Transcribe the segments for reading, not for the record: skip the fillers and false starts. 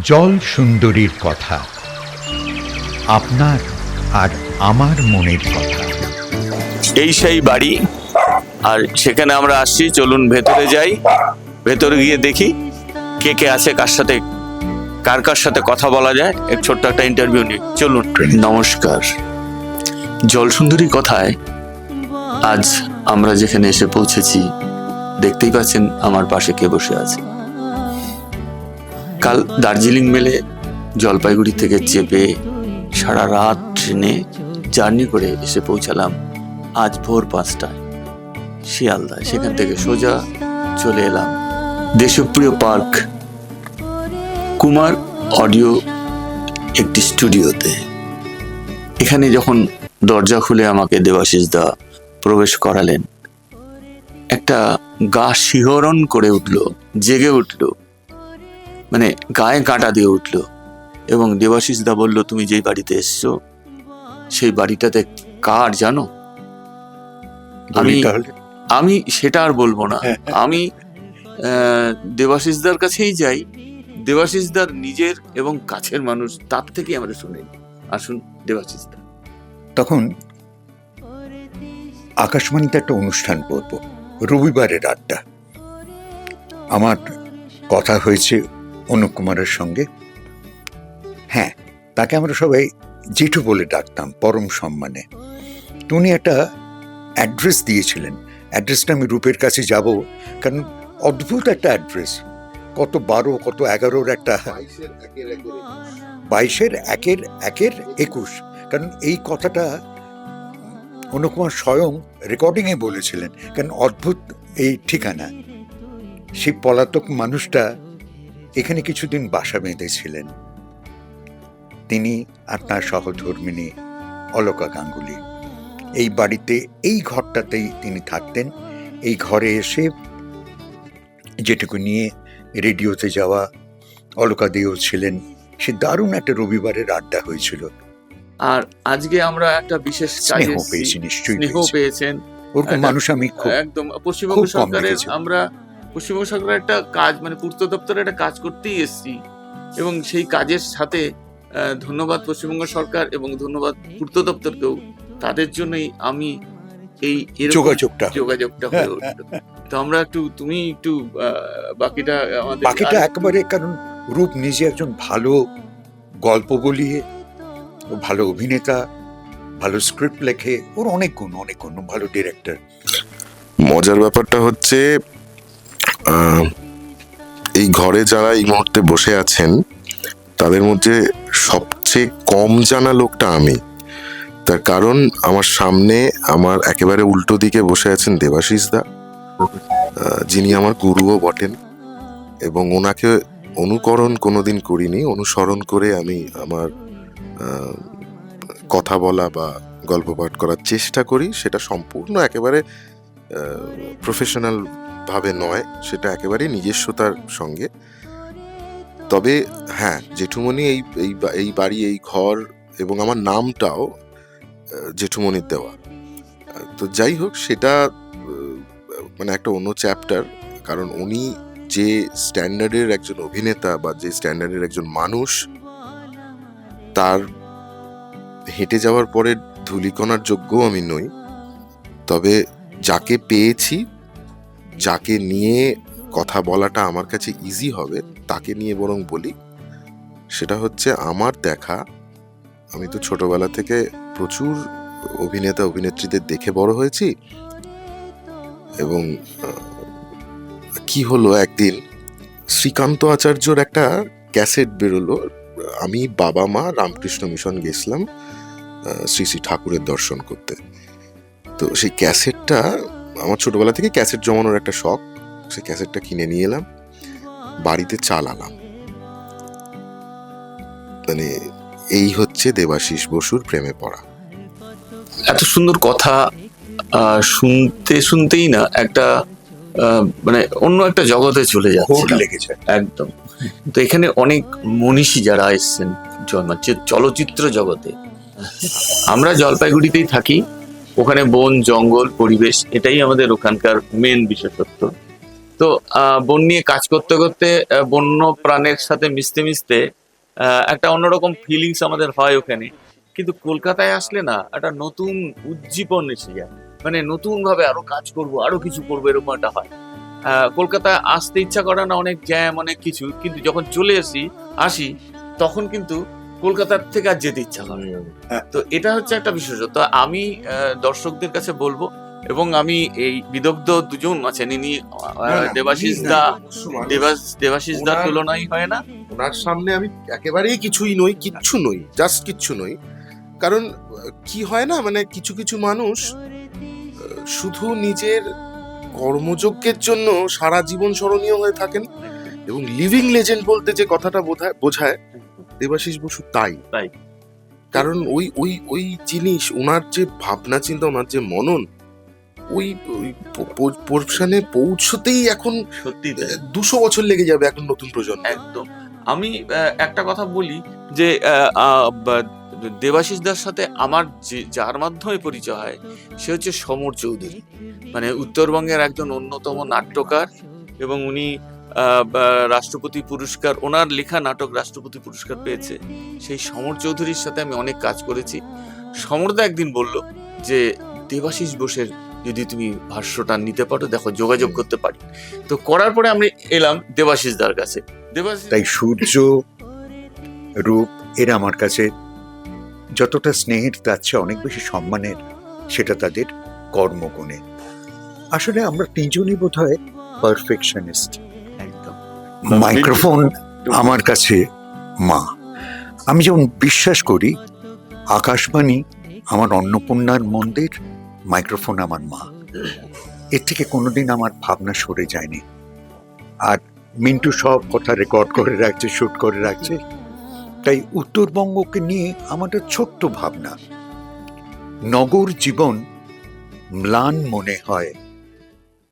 জল সুন্দরীর কথা, আপনার আর আমার মনের কথা। এই সেই বাড়ি, আর সেখানে আমরা আসছি। চলুন ভেতরে যাই, ভেতরে গিয়ে দেখি কে কে আছে, কার কার সাথে কথা বলা যায়। এক ছোট্ট একটা ইন্টারভিউ নিই, চলুন। নমস্কার। জল সুন্দরী কথায় আজ আমরা যেখানে এসে পৌঁছেছি, দেখতেই পাচ্ছেন আমার পাশে কে বসে আছে। কাল দার্জিলিং মেলে জলপাইগুড়ি থেকে চেপে সারা রাত ট্রেনে জার্নি করে এসে পৌঁছালাম আজ ভোর 5টায় শিয়ালদায়। সেখান থেকে সোজা চলে এলাম দেশপ্রিয় পার্ক কুমার অডিও একটি স্টুডিওতে। এখানে যখন দরজা খুলে আমাকে দেবাশিস দা প্রবেশ করালেন, একটা গা শিহরণ করে উঠল, জেগে উঠল, মানে গায়ে কাঁটা দিয়ে উঠল। এবং দেবাশিস দা বলল, তুমি যেই বাড়িতে এসছো সেই বাড়িটাতে কার জানো? আমি সেটা আর বলবো না। আমি দেবাশিস দার কাছেই যাই। দেবাশিস দার নিজের এবং কাছের মানুষ, তার থেকে আমরা শুনি। আসুন দেবাশিস দা। তখন আকাশবাণীতে একটা অনুষ্ঠান করব, রবিবারের আড্ডা। আমার কথা হয়েছে অনুপ কুমারের সঙ্গে। হ্যাঁ, তাকে আমরা সবাই জেঠু বলে ডাকতাম পরম সম্মানে। উনি একটা অ্যাড্রেস দিয়েছিলেন। অ্যাড্রেসটা আমি রূপের কাছে যাব, কারণ অদ্ভুত একটা অ্যাড্রেস। কত 12 কত 11 একটা 22-এর 1-এর-1-এর-21। কারণ এই কথাটা অনুপ কুমার স্বয়ং রেকর্ডিংয়ে বলেছিলেন, কারণ অদ্ভুত এই ঠিকানা। সেই পলাতক মানুষটা এখানে কিছুদিন বাসা বেঁধেছিলেন, তিনি আর তার সহধর্মিণী অলকা গাঙ্গুলি। এই বাড়িতে, এই ঘরটাতেই তিনি থাকতেন। এই ঘরে এসে যেটুকু নিয়ে রেডিওতে যাওয়া, অলকা দিও ছিলেন। সে দারুণ একটা রবিবারের আড্ডা হয়েছিল। আর আজকে আমরা একটা বিশেষ স্নেহ পেয়েছি, নিশ্চয়ই স্নেহ পেয়েছেন। ওরকম মানুষ আমি একদম পশ্চিমবঙ্গ সরকারের, আমরা পশ্চিমবঙ্গ সরকারের একটা কাজ, মানে পূর্ত দপ্তরে একটা কাজ করতেই এসেছি। এবং সেই কাজের সাথে ধন্যবাদ পশ্চিমবঙ্গ সরকার এবং ধন্যবাদ পূর্ত দপ্তরকেও। তাদের জন্যই আমি এই যোগাযোগটা হয়ে উঠল। তো আমরা তুমি একটু বাকিটা একেবারে, কারণ রূপ নিজে একজন ভালো গল্প বলিয়ে, ভালো অভিনেতা, ভালো স্ক্রিপ্ট লেখে, ওর অনেক গুণ, ভালো ডিরেক্টর। মজার ব্যাপারটা হচ্ছে, এই ঘরে যারা এই মুহূর্তে বসে আছেন তাদের মধ্যে সবচেয়ে কম জানা লোকটা আমি। তার কারণ আমার সামনে, আমার একেবারে উল্টো দিকে বসে আছেন দেবাশিস দা, যিনি আমার গুরুও বটেন। এবং ওনাকে অনুকরণ কোনোদিন করিনি, অনুসরণ করে আমি আমার কথা বলা বা গল্প পাঠ করার চেষ্টা করি। সেটা সম্পূর্ণ একেবারে প্রফেশনাল ভাবে নয়, সেটা একেবারে নিজস্বতার সঙ্গে। তবে হ্যাঁ, জেঠুমনি এই বাড়ি, এই ঘর এবং আমার নামটাও জেঠুমনির দেওয়া। তো যাই হোক, সেটা মানে একটা অন্য চ্যাপ্টার। কারণ উনি যে স্ট্যান্ডার্ডের একজন অভিনেতা বা যে স্ট্যান্ডার্ডের একজন মানুষ, তার হেঁটে যাওয়ার পরে ধূলিকণার যোগ্য আমি নই। তবে যাকে পেয়েছি, যাকে নিয়ে কথা বলাটা আমার কাছে ইজি হবে, তাকে নিয়ে বরং বলি। সেটা হচ্ছে আমার দেখা, আমি তো ছোটবেলা থেকে প্রচুর অভিনেতা অভিনেত্রীদের দেখে বড় হয়েছি। এবং কি হলো, একদিন শ্রীকান্ত আচার্যর একটা ক্যাসেট বেরোলো। আমি, বাবা মা রামকৃষ্ণ মিশন গেছিলাম শ্রী শ্রী ঠাকুরের দর্শন করতে। তো সেই ক্যাসেটটা, আমার ছোটবেলা থেকে ক্যাসেট জমানোর একটা শখ, সেই ক্যাসেটটা কিনে নিয়ে এলাম, বাড়িতে চালালাম। মানে এই হচ্ছে দেবাশিস বসুর প্রেমে পড়া। এত সুন্দর কথা শুনতেই না একটা মানে অন্য একটা জগতে চলে যাচ্ছে একদম। তো এখানে অনেক মনীষী যারা এসছেন চলচ্চিত্র জগতে। আমরা জলপাইগুড়িতেই থাকি, ওখানে বন জঙ্গল পরিবেশ, এটাই আমাদের ওখানকার মেন বিশেষত্ব। তো বন নিয়ে কাজ করতে করতে বন্য প্রাণের সাথে মিশতে মিশতে একটা অন্যরকম ফিলিংস আমাদের হয় ওখানে। কিন্তু কলকাতায় আসলে না একটা নতুন উজ্জীবন এসে যায়, মানে নতুন ভাবে আরো কাজ করব, আরো কিছু করবো, এরকম একটা হয়। কলকাতায় আসতে ইচ্ছা করে না, অনেক জ্যাম, অনেক কিছু, কিন্তু যখন চলে আসি তখন কিন্তু কলকাতার থেকে আর যেতে ইচ্ছা করে না। তো এটা হচ্ছে একটা বিশেষত্ব। আমি দর্শকদের কাছে বলবো, এবং আমি এই বিদগ্ধ দুজন আছেন, ইনি দেবাশিস দা, দেবাশিস দার তুলনাই হয় না। ওনার সামনে আমি একেবারেই কিচ্ছু নই, জাস্ট কিচ্ছু নই। কারণ কি হয় না, মানে কিছু কিছু মানুষ শুধু নিজের কর্মযজ্ঞের জন্য সারা জীবন স্মরণীয় হয়ে থাকেন, এবং লিভিং লেজেন্ড বলতে যে কথাটা বোঝায় দেবাশিস বসু তাই। কারণ ওই ওই ওই জিনিস, ওনার যে ভাবনা চিন্তা, ওনার যে মনন, ওই পোর্শনে পৌঁছতেই এখন সত্যি 200 বছর লেগে যাবে এখন নতুন প্রজন্ম। একদম। আমি একটা কথা বলি যে দেবাশিস দার সাথে আমার যার মাধ্যমে পরিচয় হয় সে হচ্ছে সমর চৌধুরী, মানে উত্তরবঙ্গের একজন অন্যতম নাট্যকার, এবং উনি রাষ্ট্রপতি পুরস্কার, ওনার লেখা নাটক রাষ্ট্রপতি পুরস্কার পেয়েছে। সেই সমর চৌধুরীর সাথে আমি অনেক কাজ করেছি। সমরদা একদিন বলল যে দেবাশিস বোসের যদি তুমি ভাষ্যটা নিতে পারো, দেখো যোগাযোগ করতে পারি। তো করার পরে আমি এলাম দেবাশিস দার কাছে। তাই সূর্য, রূপ এরা আমার কাছে যতটা স্নেহের, তার চেয়ে অনেক বেশি সম্মানের, সেটা তাদের কর্মগুণে। আসলে আমরা তিনজনই বোধ হয় পারফেকশনিস্ট। একদম। মাইক্রোফোন আমার কাছে মা। আমি যেমন বিশ্বাস করি আকাশবাণী আমার অন্নপূর্ণার মন্দির, মাইক্রোফোন আমার মা, এর থেকে কোনোদিন আমার ভাবনা সরে যায়নি। আর মিন্টু সব কথা রেকর্ড করে রাখছে, শুট করে রাখছে। তাই উত্তরবঙ্গকে নিয়ে আমাদের ছোট্ট ভাবনা। নগর জীবন ম্লান মনে হয়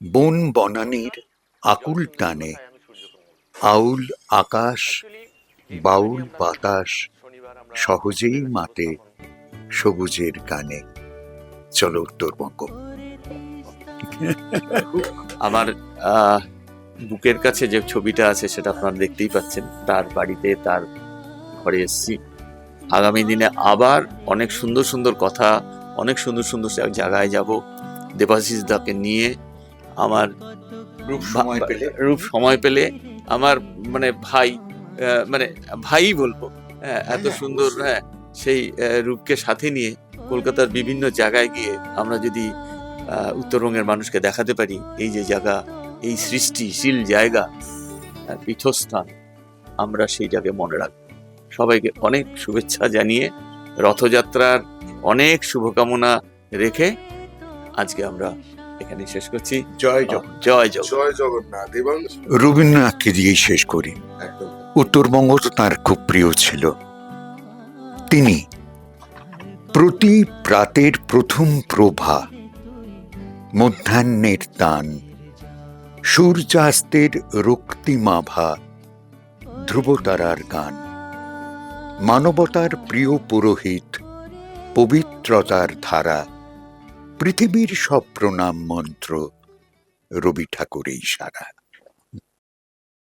বন বনানীর আকুল টানে, আউল আকাশ, বাউল বাতাস সহজেই মাতে সবুজের গানে। চলো উত্তরবঙ্গ। আমার বুকের কাছে যে ছবিটা আছে সেটা আপনারা দেখতেই পাচ্ছেন, তার বাড়িতে, তার ঘরে এসেছি। আগামী দিনে আবার অনেক সুন্দর সুন্দর কথা, অনেক সুন্দর সুন্দর জায়গায় যাব দেবাশিস দাকে নিয়ে। আমার রূপ সময় পেলে আমার মানে ভাই বলবো, এত সুন্দর, সেই রূপকে সাথে নিয়ে কলকাতার বিভিন্ন জায়গায় গিয়ে আমরা যদি উত্তরবঙ্গের মানুষকে দেখাতে পারি এই যে জায়গা, এই সৃষ্টিশীল জায়গা, পীঠস্থান, আমরা সেই জায়গায় মনে রাখবো। সবাইকে অনেক শুভেচ্ছা জানিয়ে, রথযাত্রার অনেক শুভকামনা রেখে আজকে আমরা এখানে শেষ করছি। জয় জগন্নাথ। এবং রবীন্দ্রনাথকে দিয়েই শেষ করি। উত্তরবঙ্গ তো তার খুব প্রিয় ছিল। তিনি প্রতি প্রাতের প্রথম প্রভা, মধ্যাহ্নের তান, সূর্যাস্তের রক্তিমাভা, ধ্রুবতারার গান, মানবতার প্রিয় পুরোহিত, পবিত্রতার ধারা, পৃথিবীর সব প্রণাম মন্ত্র, রবি ঠাকুরেই সারা।